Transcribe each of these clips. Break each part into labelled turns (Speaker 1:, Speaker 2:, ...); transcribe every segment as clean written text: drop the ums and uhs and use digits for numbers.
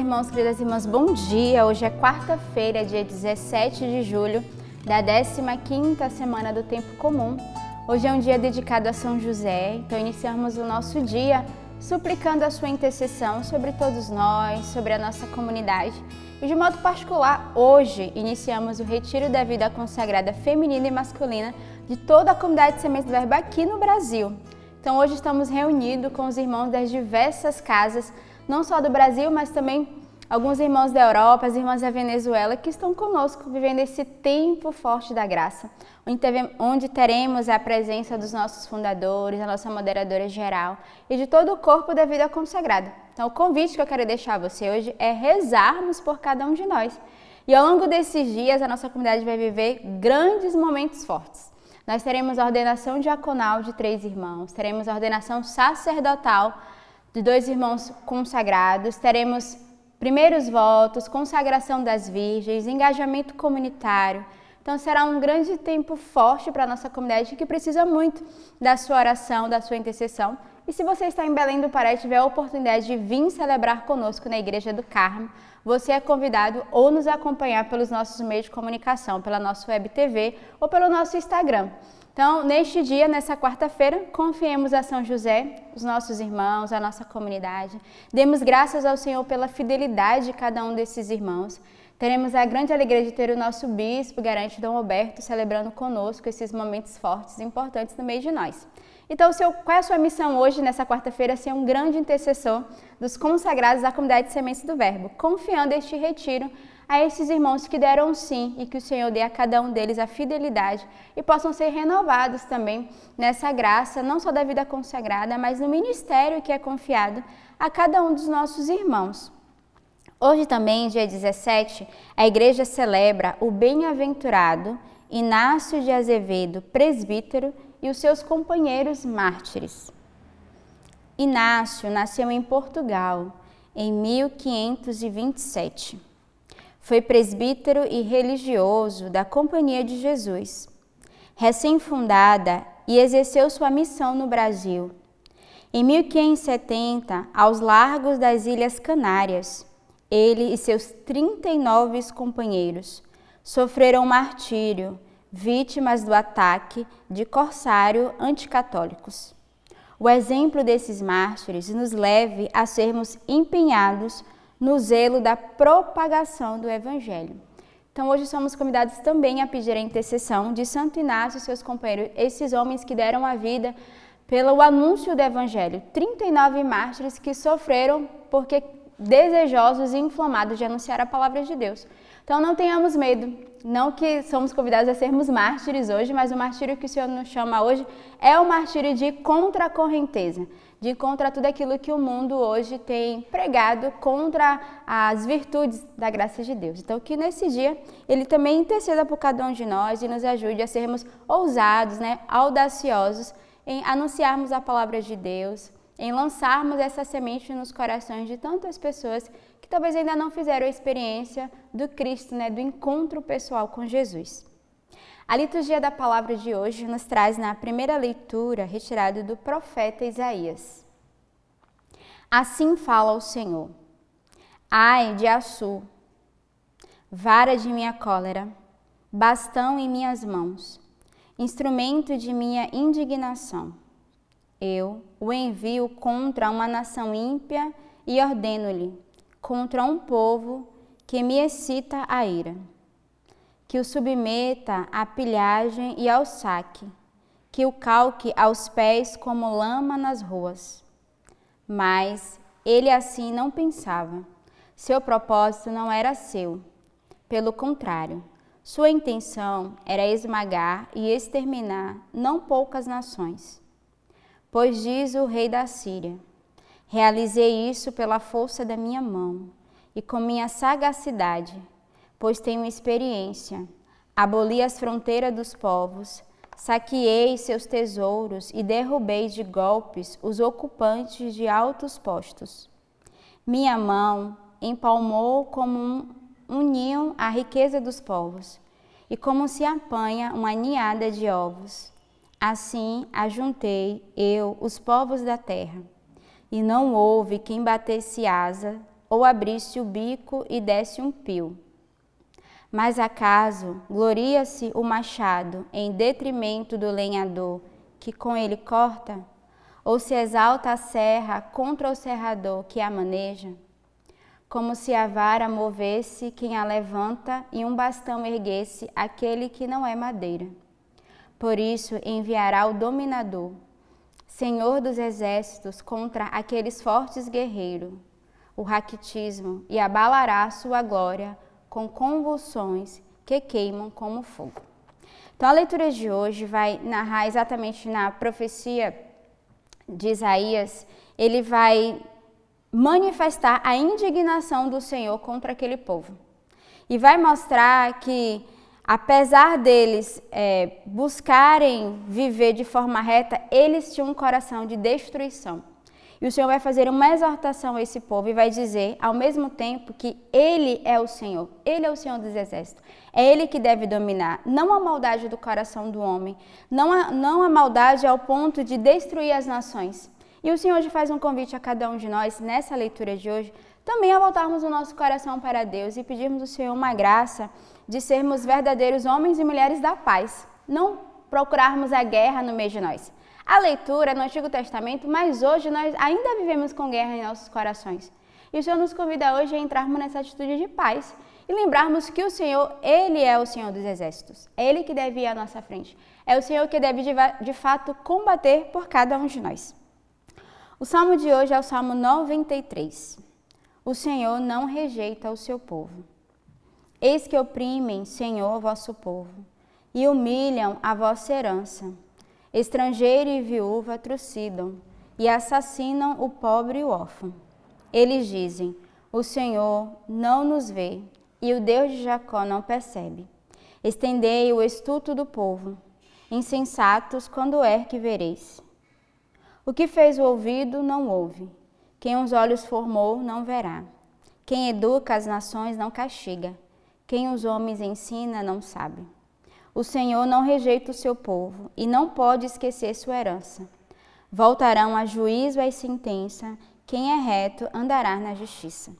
Speaker 1: irmãos, queridas irmãs, bom dia! Hoje é quarta-feira, dia 17 de julho, da 15ª semana do Tempo Comum. Hoje é um dia dedicado a São José, então iniciamos o nosso dia suplicando a sua intercessão sobre todos nós, sobre a nossa comunidade. E de modo particular, hoje iniciamos o Retiro da Vida Consagrada Feminina e Masculina de toda a comunidade de Sementes do Verbo aqui no Brasil. Então hoje estamos reunidos com os irmãos das diversas casas, não só do Brasil, mas também alguns irmãos da Europa, as irmãs da Venezuela, que estão conosco vivendo esse tempo forte da graça, onde teremos a presença dos nossos fundadores, a nossa moderadora geral e de todo o corpo da vida consagrada. Então o convite que eu quero deixar a você hoje é rezarmos por cada um de nós. E ao longo desses dias a nossa comunidade vai viver grandes momentos fortes. Nós teremos a ordenação diaconal de 3 irmãos, teremos a ordenação sacerdotal de 2 irmãos consagrados, teremos primeiros votos, consagração das virgens, engajamento comunitário. Então será um grande tempo forte para a nossa comunidade que precisa muito da sua oração, da sua intercessão. E se você está em Belém do Pará e tiver a oportunidade de vir celebrar conosco na Igreja do Carmo, você é convidado ou nos acompanhar pelos nossos meios de comunicação, pela nossa web TV ou pelo nosso Instagram. Então, neste dia, nessa quarta-feira, confiemos a São José, os nossos irmãos, a nossa comunidade. Demos graças ao Senhor pela fidelidade de cada um desses irmãos. Teremos a grande alegria de ter o nosso bispo, garante Dom Roberto, celebrando conosco esses momentos fortes e importantes no meio de nós. Então, qual é a sua missão hoje, nessa quarta-feira? Ser um grande intercessor dos consagrados da comunidade de Sementes do Verbo, confiando este retiro a esses irmãos que deram sim e que o Senhor dê a cada um deles a fidelidade e possam ser renovados também nessa graça, não só da vida consagrada, mas no ministério que é confiado a cada um dos nossos irmãos. Hoje também, dia 17, a Igreja celebra o bem-aventurado Inácio de Azevedo, presbítero, e os seus companheiros mártires. Inácio nasceu em Portugal em 1527. Foi presbítero e religioso da Companhia de Jesus, recém-fundada, e exerceu sua missão no Brasil. Em 1570, aos largos das Ilhas Canárias, ele e seus 39 companheiros sofreram martírio, vítimas do ataque de corsário anticatólicos. O exemplo desses mártires nos leve a sermos empenhados no zelo da propagação do Evangelho. Então hoje somos convidados também a pedir a intercessão de Santo Inácio e seus companheiros, esses homens que deram a vida pelo anúncio do Evangelho. 39 mártires que sofreram porque desejosos e inflamados de anunciar a palavra de Deus. Então não tenhamos medo, não que somos convidados a sermos mártires hoje, mas o martírio que o Senhor nos chama hoje é o martírio de contra a correnteza, de contra tudo aquilo que o mundo hoje tem pregado contra as virtudes da graça de Deus. Então que nesse dia Ele também interceda por cada um de nós e nos ajude a sermos ousados, audaciosos em anunciarmos a palavra de Deus, em lançarmos essa semente nos corações de tantas pessoas que talvez ainda não fizeram a experiência do Cristo, do encontro pessoal com Jesus. A liturgia da palavra de hoje nos traz na primeira leitura, retirado do profeta Isaías. Assim fala o Senhor: Ai de Assur, vara de minha cólera, bastão em minhas mãos, instrumento de minha indignação. Eu o envio contra uma nação ímpia e ordeno-lhe, contra um povo que me excita a ira, que o submeta à pilhagem e ao saque, que o calque aos pés como lama nas ruas. Mas ele assim não pensava. Seu propósito não era seu. Pelo contrário, sua intenção era esmagar e exterminar não poucas nações. Pois diz o rei da Síria: realizei isso pela força da minha mão e com minha sagacidade, pois tenho experiência. Aboli as fronteiras dos povos, saqueei seus tesouros e derrubei de golpes os ocupantes de altos postos. Minha mão empalmou como um ninho a riqueza dos povos, e como se apanha uma ninhada de ovos. Assim ajuntei eu os povos da terra, e não houve quem batesse asa ou abrisse o bico e desse um pio. Mas acaso gloria-se o machado em detrimento do lenhador que com ele corta? Ou se exalta a serra contra o serrador que a maneja? Como se a vara movesse quem a levanta e um bastão erguesse aquele que não é madeira. Por isso enviará o dominador, Senhor dos exércitos, contra aqueles fortes guerreiros, o raquitismo, e abalará sua glória com convulsões que queimam como fogo. Então a leitura de hoje vai narrar exatamente na profecia de Isaías, ele vai manifestar a indignação do Senhor contra aquele povo. E vai mostrar que, apesar deles buscarem viver de forma reta, eles tinham um coração de destruição. E o Senhor vai fazer uma exortação a esse povo e vai dizer, ao mesmo tempo, que Ele é o Senhor dos exércitos. É Ele que deve dominar, não a maldade do coração do homem, não a maldade ao ponto de destruir as nações. E o Senhor hoje faz um convite a cada um de nós, nessa leitura de hoje, também a voltarmos o nosso coração para Deus e pedirmos ao Senhor uma graça de sermos verdadeiros homens e mulheres da paz, não procurarmos a guerra no meio de nós. A leitura no Antigo Testamento, mas hoje nós ainda vivemos com guerra em nossos corações. E o Senhor nos convida hoje a entrarmos nessa atitude de paz e lembrarmos que o Senhor, Ele é o Senhor dos exércitos. É Ele que deve ir à nossa frente. É o Senhor que deve, de fato, combater por cada um de nós. O salmo de hoje é o Salmo 93. O Senhor não rejeita o seu povo. Eis que oprimem, Senhor, vosso povo, e humilham a vossa herança. Estrangeiro e viúva trucidam, e assassinam o pobre e o órfão. Eles dizem, o Senhor não nos vê, e o Deus de Jacó não percebe. Estendei o estuto do povo, insensatos, quando é que vereis? O que fez o ouvido não ouve, quem os olhos formou não verá. Quem educa as nações não castiga, quem os homens ensina não sabe. O Senhor não rejeita o seu povo e não pode esquecer sua herança. Voltarão a juízo e a sentença, quem é reto andará na justiça.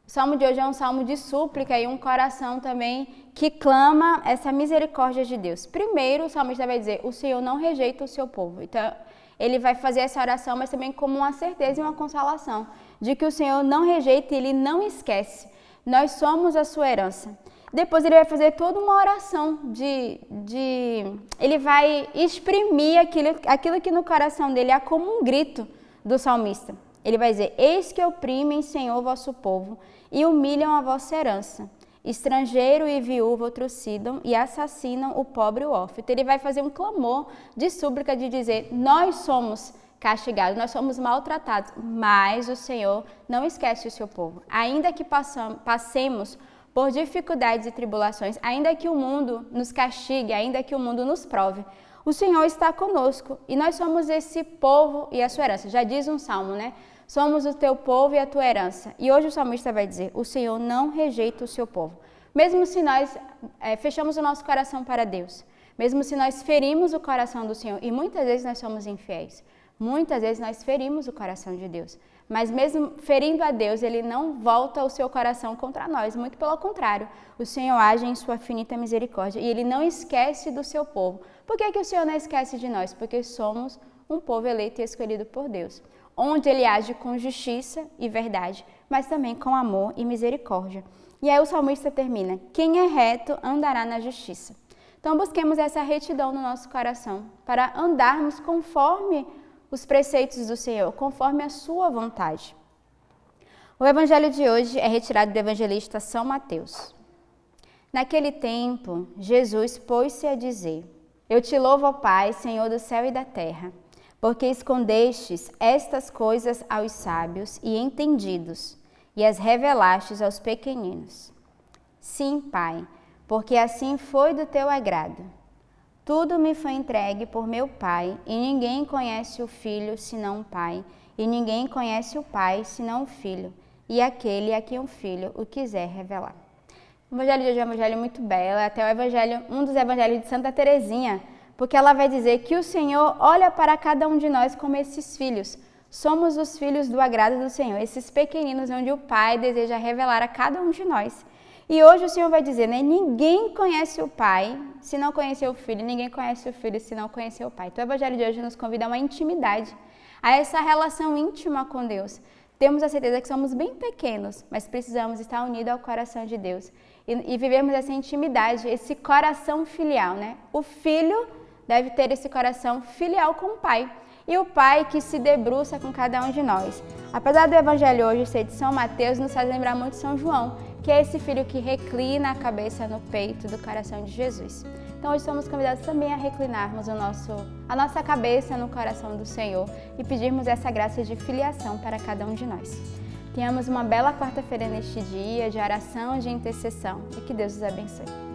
Speaker 1: O salmo de hoje é um salmo de súplica e um coração também que clama essa misericórdia de Deus. Primeiro, o salmista vai dizer, o Senhor não rejeita o seu povo. Então, ele vai fazer essa oração, mas também como uma certeza e uma consolação de que o Senhor não rejeita e Ele não esquece. Nós somos a sua herança. Depois ele vai fazer toda uma oração ele vai exprimir aquilo que no coração dele há como um grito do salmista. Ele vai dizer, eis que oprimem, Senhor, vosso povo, e humilham a vossa herança. Estrangeiro e viúva o trucidam e assassinam o pobre e o órfão. Então ele vai fazer um clamor de súplica de dizer, nós somos castigados, nós somos maltratados, mas o Senhor não esquece o seu povo. Ainda que passemos por dificuldades e tribulações, ainda que o mundo nos castigue, ainda que o mundo nos prove, o Senhor está conosco e nós somos esse povo e a sua herança. Já diz um salmo, né? Somos o teu povo e a tua herança. E hoje o salmista vai dizer, o Senhor não rejeita o seu povo. Mesmo se nós fechamos o nosso coração para Deus, mesmo se nós ferimos o coração do Senhor, e muitas vezes nós somos infiéis, muitas vezes nós ferimos o coração de Deus, mas mesmo ferindo a Deus, Ele não volta o seu coração contra nós, muito pelo contrário, o Senhor age em sua finita misericórdia e Ele não esquece do seu povo. Por que o Senhor não esquece de nós? Porque somos um povo eleito e escolhido por Deus, onde Ele age com justiça e verdade, mas também com amor e misericórdia. E aí o salmista termina, quem é reto andará na justiça. Então busquemos essa retidão no nosso coração, para andarmos conforme os preceitos do Senhor, conforme a sua vontade. O evangelho de hoje é retirado do evangelista São Mateus. Naquele tempo, Jesus pôs-se a dizer, eu te louvo, ó Pai, Senhor do céu e da terra, porque escondestes estas coisas aos sábios e entendidos, e as revelastes aos pequeninos. Sim, Pai, porque assim foi do teu agrado. Tudo me foi entregue por meu Pai, e ninguém conhece o Filho senão o Pai, e ninguém conhece o Pai senão o Filho, e aquele a quem o Filho o quiser revelar. O evangelho de hoje é um evangelho muito belo, é até um dos evangelhos de Santa Teresinha, porque ela vai dizer que o Senhor olha para cada um de nós como esses filhos. Somos os filhos do agrado do Senhor, esses pequeninos onde o Pai deseja revelar a cada um de nós. E hoje o Senhor vai dizer, né? Ninguém conhece o Pai se não conhecer o Filho, ninguém conhece o Filho se não conhecer o Pai. Então o Evangelho de hoje nos convida a uma intimidade, a essa relação íntima com Deus. Temos a certeza que somos bem pequenos, mas precisamos estar unidos ao coração de Deus e vivermos essa intimidade, esse coração filial, né? O filho deve ter esse coração filial com o Pai e o Pai que se debruça com cada um de nós. Apesar do Evangelho hoje ser de São Mateus, nos faz lembrar muito São João, que é esse filho que reclina a cabeça no peito do coração de Jesus. Então hoje somos convidados também a reclinarmos a nossa cabeça no coração do Senhor e pedirmos essa graça de filiação para cada um de nós. Tenhamos uma bela quarta-feira neste dia de oração e de intercessão e que Deus os abençoe.